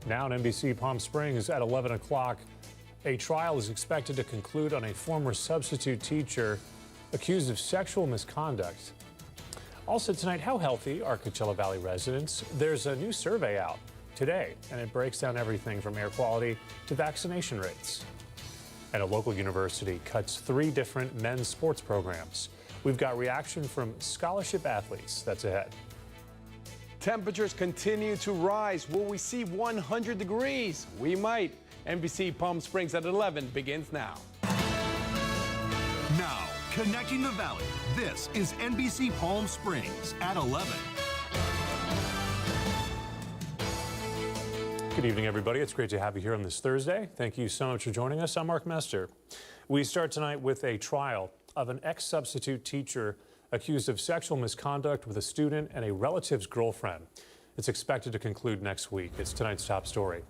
Now in NBC Palm Springs at 11 o'clock, a trial is expected to conclude on a former substitute teacher accused of sexual misconduct. Also tonight, how healthy are Coachella Valley residents? There's a new survey out today, and it breaks down everything from air quality to vaccination rates. And a local university cuts 3 different men's sports programs. We've got reaction from scholarship athletes. That's ahead. Temperatures continue to rise. Will we see 100 degrees? We might. NBC Palm Springs at 11 begins now. Now, connecting the valley, this is NBC Palm Springs at 11. Good evening, everybody. It's great to have you here on this Thursday. Thank you so much for joining us. I'm Mark Mester. We start tonight with a trial of an ex-substitute teacher accused of sexual misconduct with a student and a relative's girlfriend. It's expected to conclude next week. It's tonight's top story.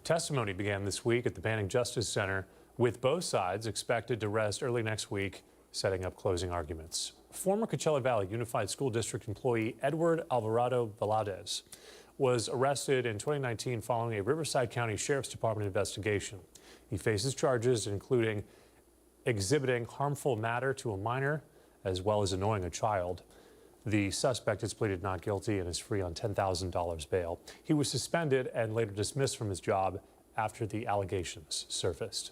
Testimony began this week at the Banning Justice Center, with both sides expected to rest early next week, setting up closing arguments. Former Coachella Valley Unified School District employee Edward Alvarado Valadez was arrested in 2019 following a Riverside County Sheriff's Department investigation. He faces charges including exhibiting harmful matter to a minor, as well as annoying a child. The suspect has pleaded not guilty and is free on $10,000 bail. He was suspended and later dismissed from his job after the allegations surfaced.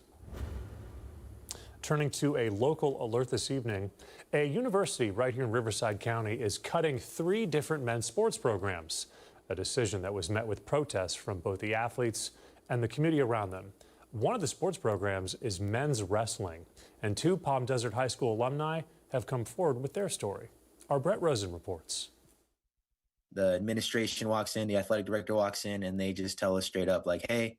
Turning to a local alert this evening, a university right here in Riverside County is cutting 3 different men's sports programs, a decision that was met with protests from both the athletes and the community around them. One of the sports programs is men's wrestling, and 2 Palm Desert High School alumni have come forward with their story. Our Brett Rosen reports. The administration walks in, the athletic director walks in, and they just tell us straight up, like, hey,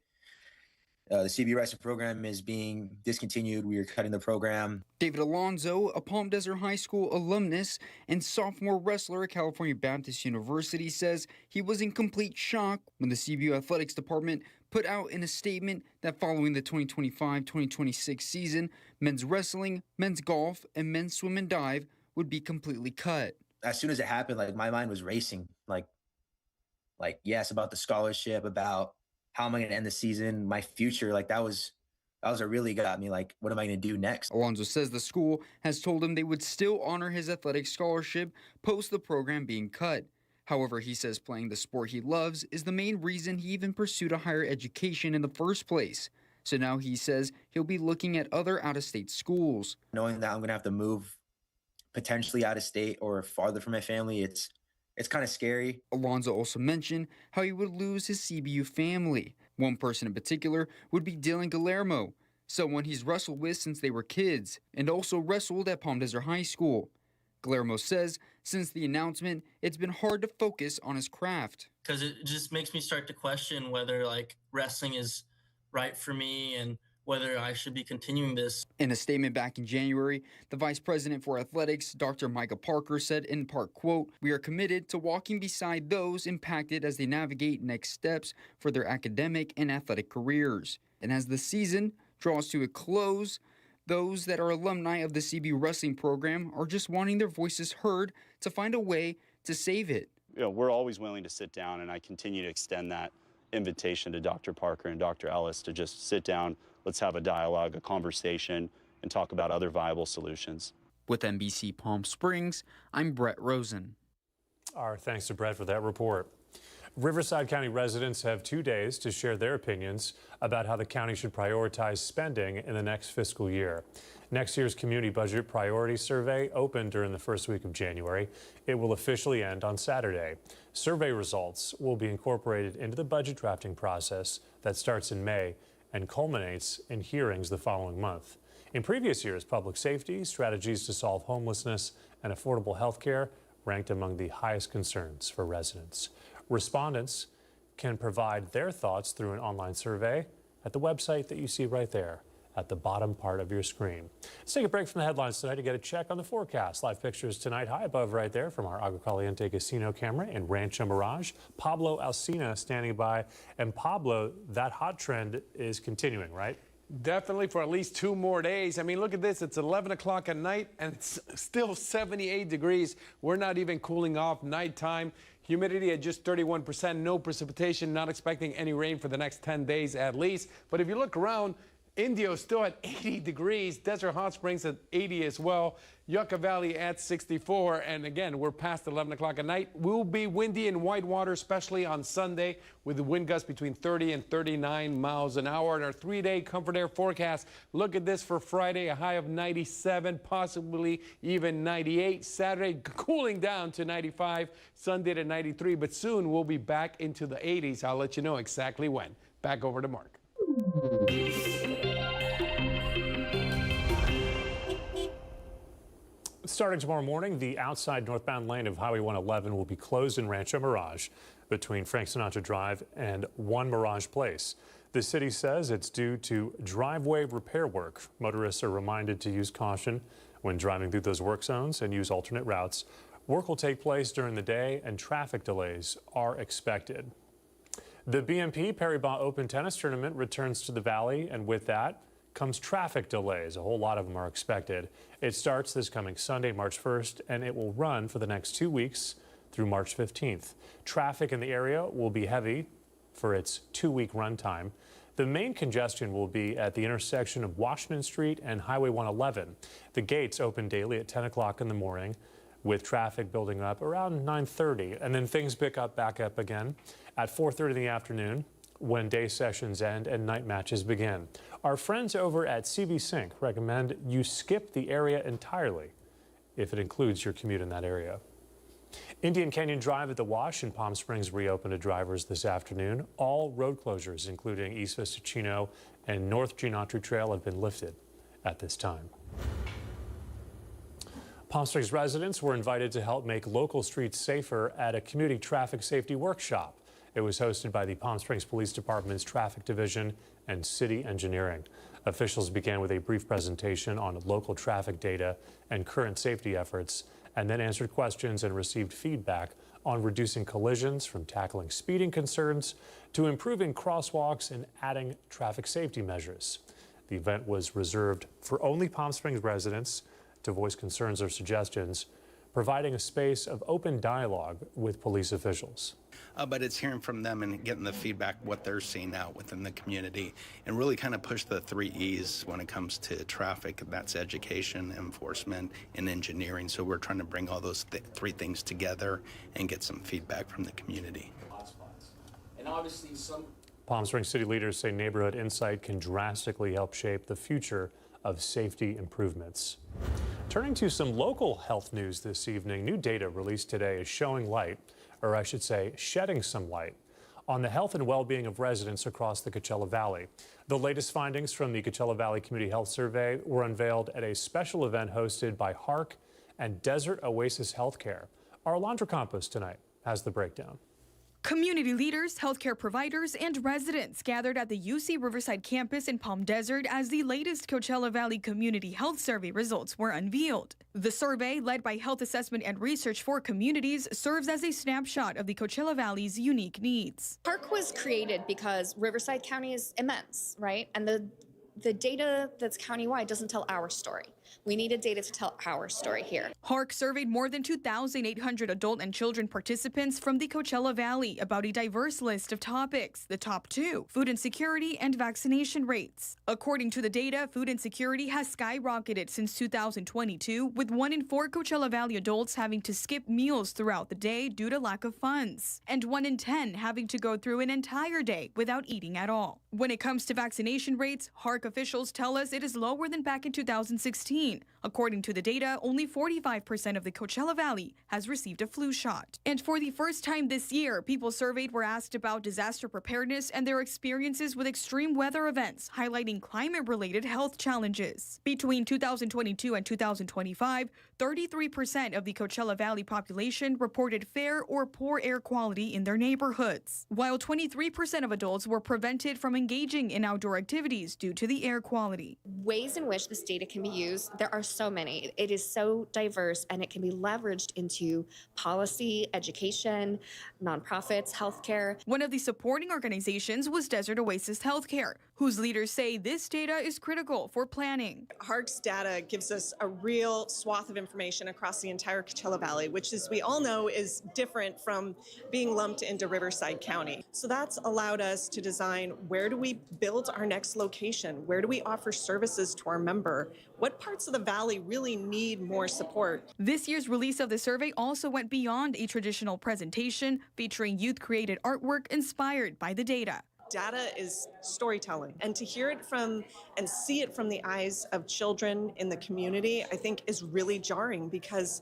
the CB wrestling program is being discontinued. We are cutting the program. David Alonzo, a Palm Desert High School alumnus and sophomore wrestler at California Baptist University, says he was in complete shock when the CBU athletics department put out in a statement that following the 2025-2026 season, men's wrestling, men's golf, and men's swim and dive would be completely cut. As soon as it happened, like, my mind was racing. Like yes, about the scholarship, about how am I going to end the season, my future. Like that was what really got me. Like, what am I going to do next? Alonzo says the school has told him they would still honor his athletic scholarship post the program being cut. However, he says playing the sport he loves is the main reason he even pursued a higher education in the first place. So now he says he'll be looking at other out-of-state schools. Knowing that I'm going to have to move potentially out of state or farther from my family, it's kind of scary. Alonzo also mentioned how he would lose his CBU family. One person in particular would be Dylan Guillermo, someone he's wrestled with since they were kids, and also wrestled at Palm Desert High School. Guillermo says since the announcement, it's been hard to focus on his craft. Because it just makes me start to question whether wrestling is right for me and whether I should be continuing this. In a statement back in January, the Vice President for Athletics, Dr. Micah Parker, said in part, quote, "We are committed to walking beside those impacted as they navigate next steps for their academic and athletic careers. And as the season draws to a close, those that are alumni of the CBU wrestling program are just wanting their voices heard to find a way to save it." We're always willing to sit down, and I continue to extend that invitation to Dr. Parker and Dr. Ellis to just sit down. Let's have a dialogue, a conversation, and talk about other viable solutions. With NBC Palm Springs, I'm Brett Rosen. Our thanks to Brett for that report. Riverside County residents have 2 days to share their opinions about how the county should prioritize spending in the next fiscal year. Next year's Community Budget Priority Survey opened during the first week of January. It will officially end on Saturday. Survey results will be incorporated into the budget drafting process that starts in May and culminates in hearings the following month. In previous years, public safety, strategies to solve homelessness, and affordable health care ranked among the highest concerns for residents. Respondents can provide their thoughts through an online survey at the website that you see right there at the bottom part of your screen. Let's take a break from the headlines tonight to get a check on the forecast. Live pictures tonight high above right there from our Agua Caliente Casino camera in Rancho Mirage. Pablo Alsina standing by. And Pablo, that hot trend is continuing, right? Definitely for at least 2 more days. I mean, look at this. It's 11 o'clock at night and it's still 78 degrees. We're not even cooling off nighttime. Humidity at just 31%, no precipitation, not expecting any rain for the next 10 days at least. But if you look around, Indio's still at 80 degrees, Desert Hot Springs at 80 as well, Yucca Valley at 64, and again, we're past 11 o'clock at night. Will be windy in Whitewater, especially on Sunday, with the wind gusts between 30 and 39 miles an hour. And our 3-day comfort air forecast, look at this for Friday, a high of 97, possibly even 98. Saturday, cooling down to 95, Sunday to 93, but soon we'll be back into the 80s. I'll let you know exactly when. Back over to Mark. Starting tomorrow morning, the outside northbound lane of Highway 111 will be closed in Rancho Mirage between Frank Sinatra Drive and 1 Mirage Place. The city says it's due to driveway repair work. Motorists are reminded to use caution when driving through those work zones and use alternate routes. Work will take place during the day and traffic delays are expected. The BNP Paribas Open Tennis Tournament returns to the Valley, and with that comes traffic delays. A whole lot of them are expected. It starts this coming Sunday, March 1st, and it will run for the next 2 weeks through March 15th. Traffic in the area will be heavy for its 2-week run time. The main congestion will be at the intersection of Washington Street and Highway 111. The gates open daily at 10 o'clock in the morning, with traffic building up around 9:30, and then things back up again at 4:30 in the afternoon when day sessions end and night matches begin. Our friends over at CV Sync recommend you skip the area entirely if it includes your commute in that area. Indian Canyon Drive at the Wash in Palm Springs reopened to drivers this afternoon. All road closures, including East Vista Chino and North Genotry Trail, have been lifted at this time. Palm Springs residents were invited to help make local streets safer at a community traffic safety workshop. It was hosted by the Palm Springs Police Department's Traffic Division and City Engineering. Officials began with a brief presentation on local traffic data and current safety efforts, and then answered questions and received feedback on reducing collisions, from tackling speeding concerns to improving crosswalks and adding traffic safety measures. The event was reserved for only Palm Springs residents to voice concerns or suggestions, providing a space of open dialogue with police officials. But it's hearing from them and getting the feedback, what they're seeing out within the community, and really kind of push the 3 E's when it comes to traffic. That's education, enforcement, and engineering. So we're trying to bring all those 3 things together and get some feedback from the community. And obviously some Palm Springs city leaders say neighborhood insight can drastically help shape the future of safety improvements. Turning to some local health news this evening, new data released today is showing light, or I should say shedding some light, on the health and well-being of residents across the Coachella Valley. The latest findings from the Coachella Valley Community Health Survey were unveiled at a special event hosted by HARC and Desert Oasis Healthcare. Our Alondra Campos tonight has the breakdown. Community leaders, healthcare providers, and residents gathered at the UC Riverside campus in Palm Desert as the latest Coachella Valley Community Health Survey results were unveiled. The survey, led by Health Assessment and Research for Communities, serves as a snapshot of the Coachella Valley's unique needs. HARC was created because Riverside County is immense, right? And the data that's countywide doesn't tell our story. We needed data to tell our story here. HARC surveyed more than 2,800 adult and children participants from the Coachella Valley about a diverse list of topics. The top 2, food insecurity and vaccination rates. According to the data, food insecurity has skyrocketed since 2022, with 1 in 4 Coachella Valley adults having to skip meals throughout the day due to lack of funds, and 1 in 10 having to go through an entire day without eating at all. When it comes to vaccination rates, HARC officials tell us it is lower than back in 2016. According to the data, only 45% of the Coachella Valley has received a flu shot. And for the first time this year, people surveyed were asked about disaster preparedness and their experiences with extreme weather events, highlighting climate-related health challenges. Between 2022 and 2025, 33% of the Coachella Valley population reported fair or poor air quality in their neighborhoods, while 23% of adults were prevented from engaging in outdoor activities due to the air quality. Ways in which this data can be used, there are so many. It is so diverse, and it can be leveraged into policy, education, nonprofits, healthcare. One of the supporting organizations was Desert Oasis Healthcare, who whose leaders say this data is critical for planning. HARC's data gives us a real swath of information across the entire Coachella Valley, which, as we all know, is different from being lumped into Riverside County. So that's allowed us to design, where do we build our next location? Where do we offer services to our member? What parts of the valley really need more support? This year's release of the survey also went beyond a traditional presentation, featuring youth-created artwork inspired by the data. Data is storytelling, and to hear it from and see it from the eyes of children in the community, I think is really jarring, because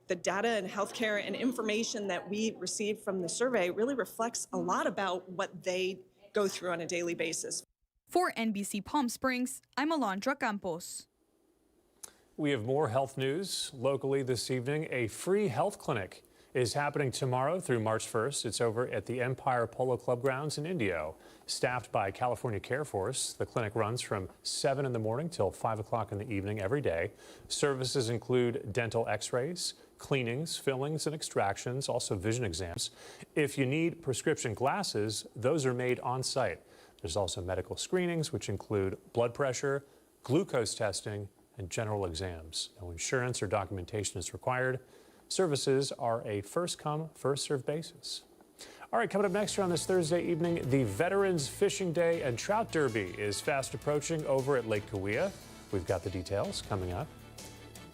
the data and healthcare and information that we receive from the survey really reflects a lot about what they go through on a daily basis. For NBC Palm Springs, I'm Alondra Campos. We have more health news locally this evening. A free health clinic is happening tomorrow through March 1st. It's over at the Empire Polo Club grounds in Indio. Staffed by California Care Force, the clinic runs from 7 in the morning till 5 o'clock in the evening every day. Services include dental x-rays, cleanings, fillings, and extractions, also vision exams. If you need prescription glasses, those are made on site. There's also medical screenings, which include blood pressure, glucose testing, and general exams. No insurance or documentation is required. Services are a first-come, first-served basis. All right, coming up next here on this Thursday evening, the Veterans Fishing Day and Trout Derby is fast approaching over at Lake Cahuilla. We've got the details coming up.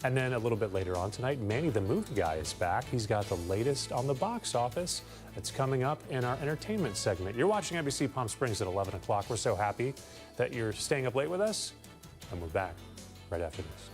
And then a little bit later on tonight, Manny the Movie Guy is back. He's got the latest on the box office. It's coming up in our entertainment segment. You're watching NBC Palm Springs at 11 o'clock. We're so happy that you're staying up late with us, and we're back right after this.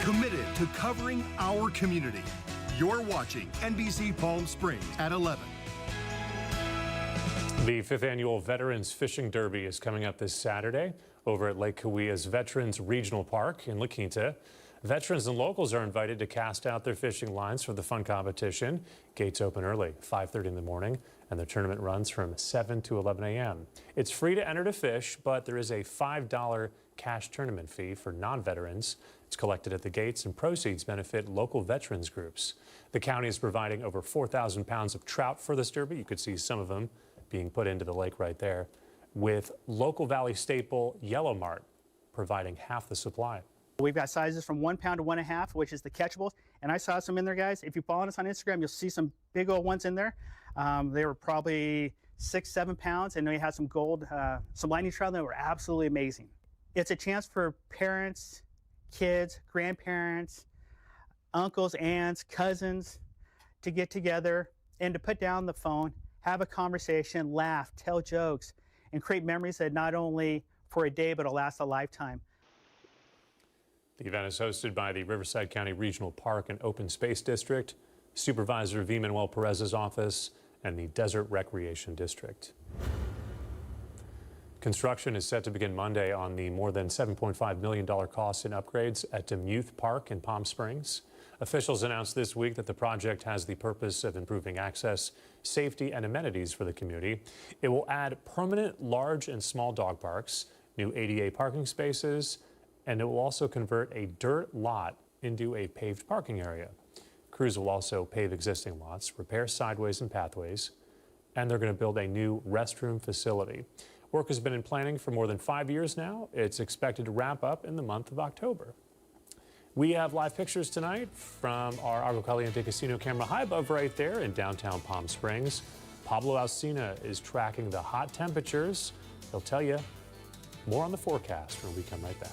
Committed to covering our community. You're watching NBC Palm Springs at 11. The 5th annual Veterans Fishing Derby is coming up this Saturday over at Lake Cahuilla's Veterans Regional Park in La Quinta. Veterans and locals are invited to cast out their fishing lines for the fun competition. Gates open early, 5:30 in the morning, and the tournament runs from 7 to 11 a.m. It's free to enter to fish, but there is a $5 cash tournament fee for non-veterans. It's collected at the gates, and proceeds benefit local veterans groups. The county is providing over 4,000 pounds of trout for this derby. You could see some of them being put into the lake right there, with local valley staple Yellow Mart providing half the supply. We've got sizes from 1 pound to 1.5, which is the catchables. And I saw some in there, guys. If you follow us on Instagram, you'll see some big old ones in there. They were probably 6, 7 pounds, and we had some gold, some lightning trout that were absolutely amazing. It's a chance for parents, kids, grandparents, uncles, aunts, cousins to get together and to put down the phone, have a conversation, laugh, tell jokes, and create memories that not only for a day, but will last a lifetime. The event is hosted by the Riverside County Regional Park and Open Space District, Supervisor V. Manuel Perez's office, and the Desert Recreation District. Construction is set to begin Monday on the more than $7.5 million cost in upgrades at Demuth Park in Palm Springs. Officials announced this week that the project has the purpose of improving access, safety, and amenities for the community. It will add permanent large and small dog parks, new ADA parking spaces, and it will also convert a dirt lot into a paved parking area. Crews will also pave existing lots, repair sideways and pathways, and they're going to build a new restroom facility. Work has been in planning for more than 5 years now. It's expected to wrap up in the month of October. We have live pictures tonight from our Agua Caliente Casino camera high above right there in downtown Palm Springs. Pablo Alsina is tracking the hot temperatures. He'll tell you more on the forecast when we come right back.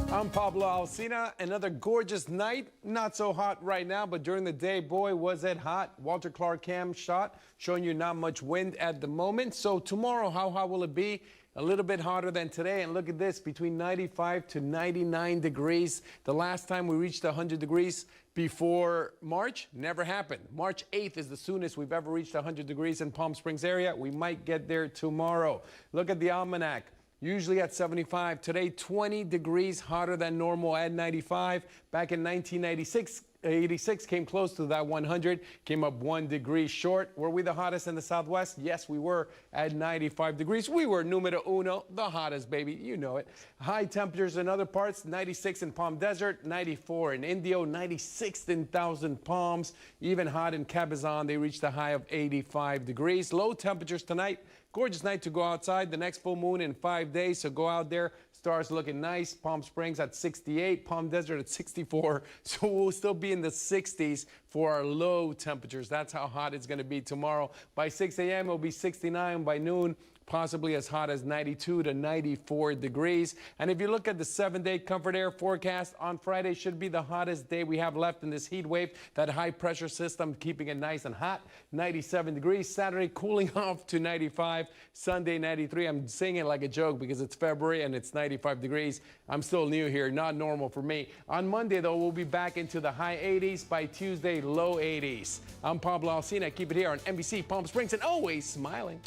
I'm Pablo Alsina. Another gorgeous night. Not so hot right now, but during the day, boy, was it hot. Walter Clark cam shot showing you not much wind at the moment. So tomorrow, how hot will it be? A little bit hotter than today. And look at this, between 95 to 99 degrees. The last time we reached 100 degrees before March never happened. March 8th is the soonest we've ever reached 100 degrees in Palm Springs area. We might get there tomorrow. Look at the almanac. Usually at 75. Today, 20 degrees hotter than normal at 95. Back in 1996, 86 came close to that 100, came up 1 degree short. Were we the hottest in the Southwest? Yes, we were at 95 degrees. We were numero uno, the hottest, baby. You know it. High temperatures in other parts, 96 in Palm Desert, 94 in Indio, 96 in Thousand Palms. Even hot in Cabazon, they reached a high of 85 degrees. Low temperatures tonight. Gorgeous night to go outside. The next full moon in 5 days, so go out there. Stars looking nice. Palm Springs at 68, Palm Desert at 64. So we'll still be in the 60s for our low temperatures. That's how hot it's going to be tomorrow. By 6 a.m., it'll be 69. By noon, possibly as hot as 92 to 94 degrees. And if you look at the 7-day comfort air forecast, on Friday should be the hottest day we have left in this heat wave. That high pressure system keeping it nice and hot, 97 degrees. Saturday cooling off to 95. Sunday 93. I'm saying it like a joke because it's February and it's 95 degrees. I'm still new here, not normal for me. On Monday though, we'll be back into the high 80s. By Tuesday, low 80s. I'm Pablo Alcina. Keep it here on NBC Palm Springs and always smiling.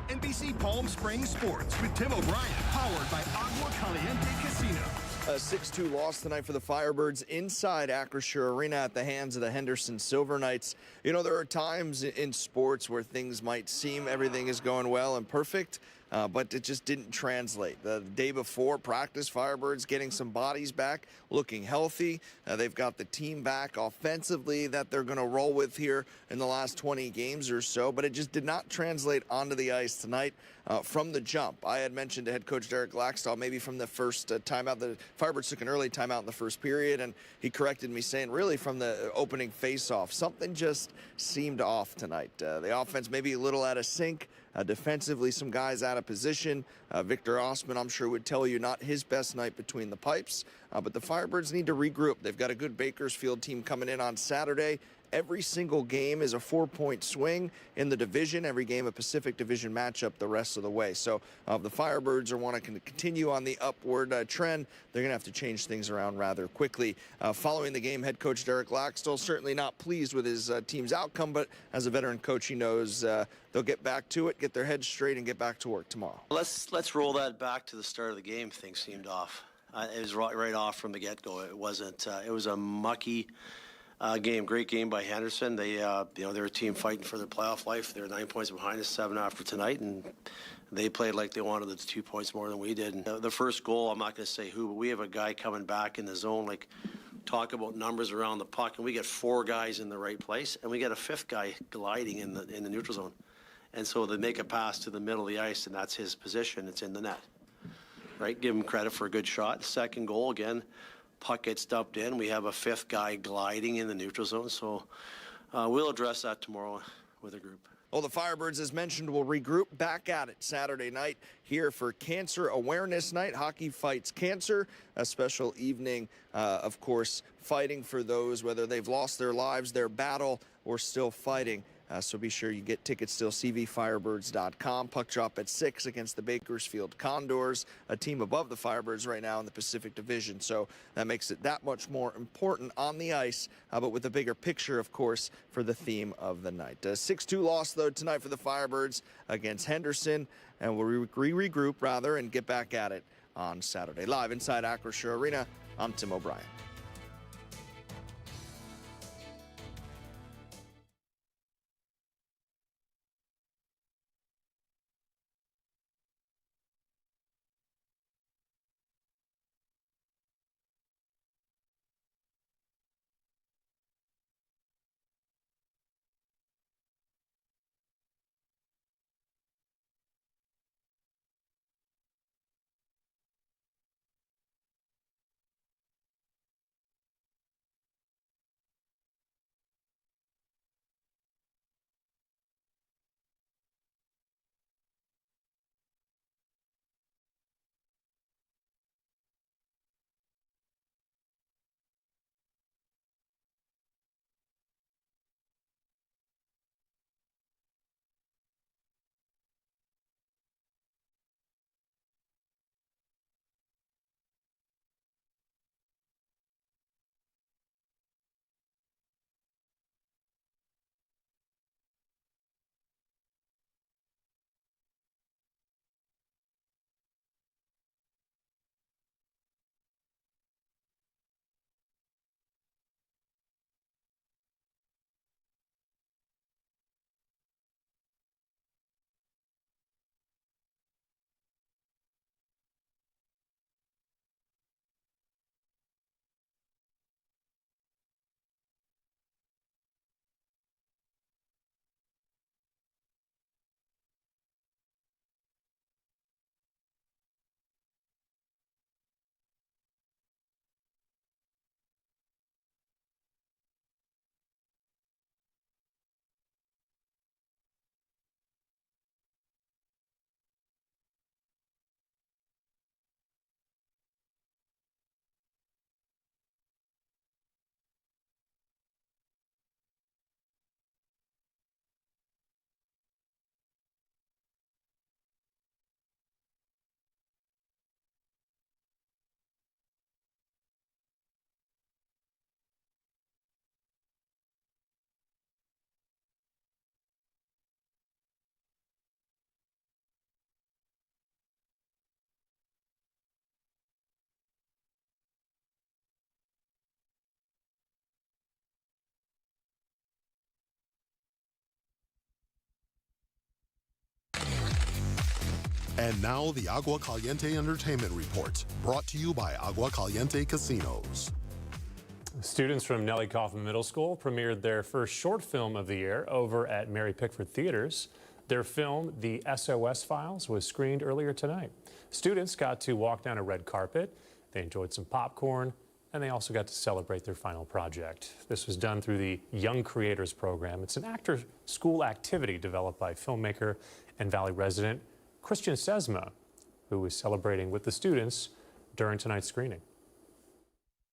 NBC Palm Springs Sports with Tim O'Brien, powered by Agua Caliente Casino. A 6-2 loss tonight for the Firebirds inside Acrisure Arena at the hands of the Henderson Silver Knights. You know, there are times in sports where things might seem everything is going well and perfect, but it just didn't translate. The day before practice, Firebirds getting some bodies back, looking healthy. They've got the team back offensively that they're going to roll with here in the last 20 games or so, but it just did not translate onto the ice tonight from the jump. I had mentioned to head coach Derek Laxdal maybe from the first timeout. The Firebirds took an early timeout in the first period, and he corrected me saying really from the opening face-off, something just seemed off tonight. The offense maybe a little out of sync. Defensively, some guys out of position. Victor Osman, I'm sure, would tell you not his best night between the pipes. But the Firebirds need to regroup. They've got a good Bakersfield team coming in on Saturday. Every single game is a 4-point swing in the division. Every game a Pacific Division matchup the rest of the way. So the Firebirds are want to continue on the upward trend. They're going to have to change things around rather quickly. Following the game, head coach Derek Laxdal certainly not pleased with his team's outcome, but as a veteran coach, he knows they'll get back to it, get their heads straight, and get back to work tomorrow. Let's roll that back to the start of the game. Things seemed off. It was right off from the get-go. It wasn't. It was a mucky game. Great game by Henderson. They, they're a team fighting for their playoff life. They're 9 points behind us, 7 after tonight, and they played like they wanted the 2 points more than we did. And the first goal, I'm not going to say who, but we have a guy coming back in the zone. Like, talk about numbers around the puck, and we get 4 guys in the right place, and we get a 5th guy gliding in the neutral zone. And so they make a pass to the middle of the ice, and that's his position. It's in the net. Right? Give him credit for a good shot. Second goal, again, puck gets dumped in, we have a fifth guy gliding in the neutral zone. So we'll address that tomorrow with a group. Well, the Firebirds, as mentioned, will regroup back at it Saturday night here for Cancer Awareness Night. Hockey Fights Cancer, a special evening, of course, fighting for those, whether they've lost their lives, their battle, or still fighting. So be sure you get tickets still, cvfirebirds.com. Puck drop at 6 against the Bakersfield Condors, a team above the Firebirds right now in the Pacific Division. So that makes it that much more important on the ice, but with a bigger picture, of course, for the theme of the night. 6-2 loss, though, tonight for the Firebirds against Henderson, and we'll regroup, and get back at it on Saturday. Live inside Acrisure Arena, I'm Tim O'Brien. And now the Agua Caliente Entertainment Report, brought to you by Agua Caliente Casinos. Students from Nellie Kaufman Middle School premiered their first short film of the year over at Mary Pickford Theaters. Their film, The SOS Files, was screened earlier tonight. Students got to walk down a red carpet, they enjoyed some popcorn, and they also got to celebrate their final project. This was done through the Young Creators Program. It's an after-school activity developed by filmmaker and Valley resident Christian Sesma, who was celebrating with the students during tonight's screening.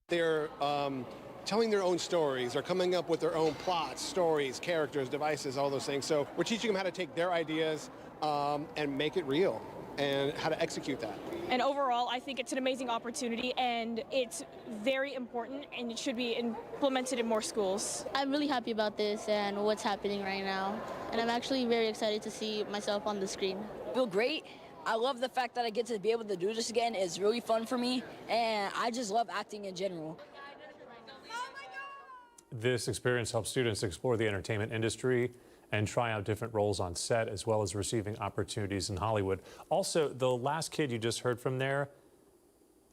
They're telling their own stories. They're coming up with their own plots, stories, characters, devices, all those things. So we're teaching them how to take their ideas and make it real and how to execute that. And overall, I think it's an amazing opportunity and it's very important and it should be implemented in more schools. I'm really happy about this and what's happening right now. And I'm actually very excited to see myself on the screen. I feel great. I love the fact that I get to be able to do this again. It's really fun for me, and I just love acting in general. This experience helps students explore the entertainment industry and try out different roles on set, as well as receiving opportunities in Hollywood. Also, the last kid you just heard from there,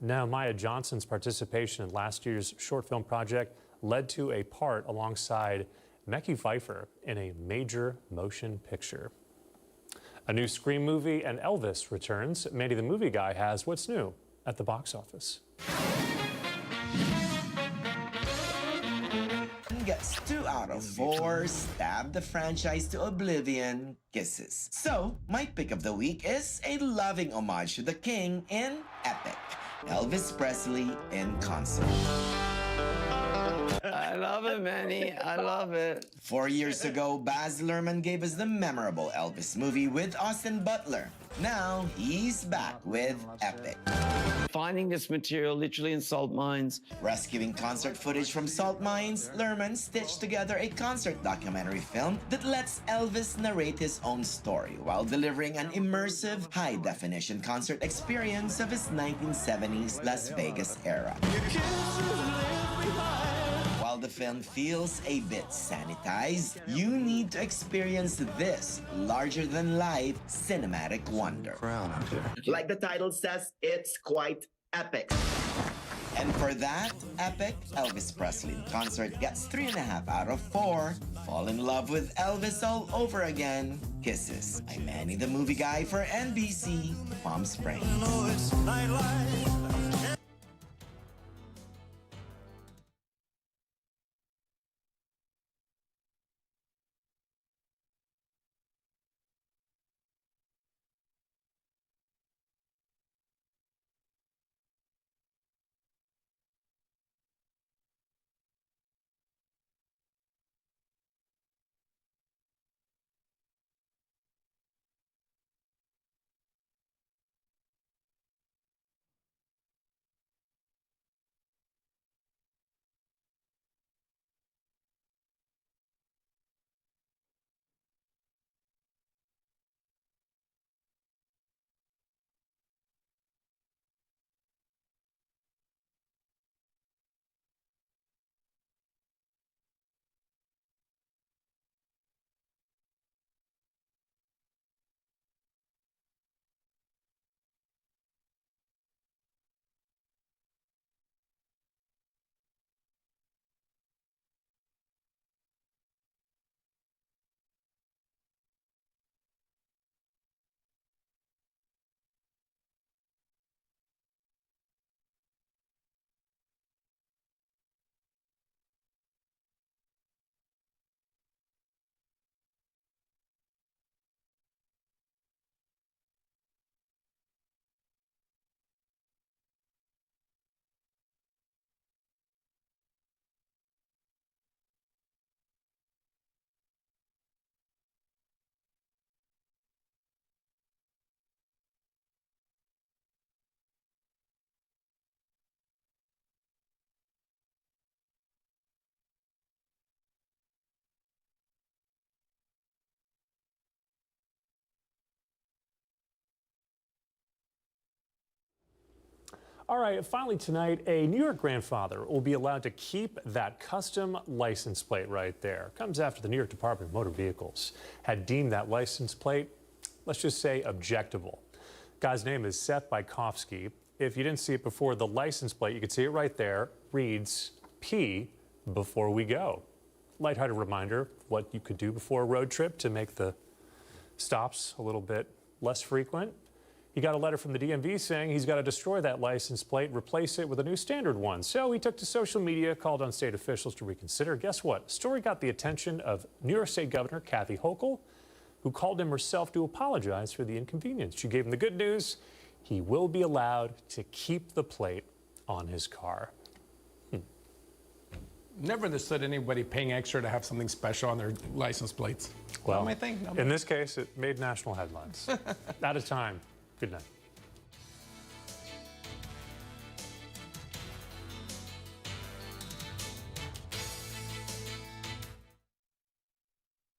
now Maya Johnson's participation in last year's short film project led to a part alongside Mekhi Phifer in a major motion picture. A new Scream movie and Elvis returns. Mandy the Movie Guy has what's new at the box office. Gets 2 out of 4, stab the franchise to oblivion, kisses. So, my pick of the week is a loving homage to the king in Epic, Elvis Presley in concert. I love it, Manny. I love it. 4 years ago, Baz Luhrmann gave us the memorable Elvis movie with Austin Butler. Now, he's back with Epic. Finding this material literally in salt mines. Rescuing concert footage from salt mines, Luhrmann stitched together a concert documentary film that lets Elvis narrate his own story while delivering an immersive, high-definition concert experience of his 1970s Las Vegas era. While the film feels a bit sanitized, you need to experience this larger-than-life cinematic wonder. Like the title says, it's quite epic. And for that epic, Elvis Presley in concert gets 3.5 out of 4. Fall in love with Elvis all over again. Kisses. I'm Manny the Movie Guy for NBC Palm Springs. All right, finally tonight, a New York grandfather will be allowed to keep that custom license plate right there. Comes after the New York Department of Motor Vehicles had deemed that license plate, let's just say, objectable. Guy's name is Seth Bykofsky. If you didn't see it before, the license plate, you can see it right there, reads P before we go. Lighthearted reminder what you could do before a road trip to make the stops a little bit less frequent. He got a letter from the DMV saying he's got to destroy that license plate, replace it with a new standard one. So he took to social media, called on state officials to reconsider. Guess what? The story got the attention of New York State Governor Kathy Hochul, who called him herself to apologize for the inconvenience. She gave him the good news. He will be allowed to keep the plate on his car. Never understood anybody paying extra to have something special on their license plates. Well, Not my thing. in this case, it made national headlines. Out of time. Good night.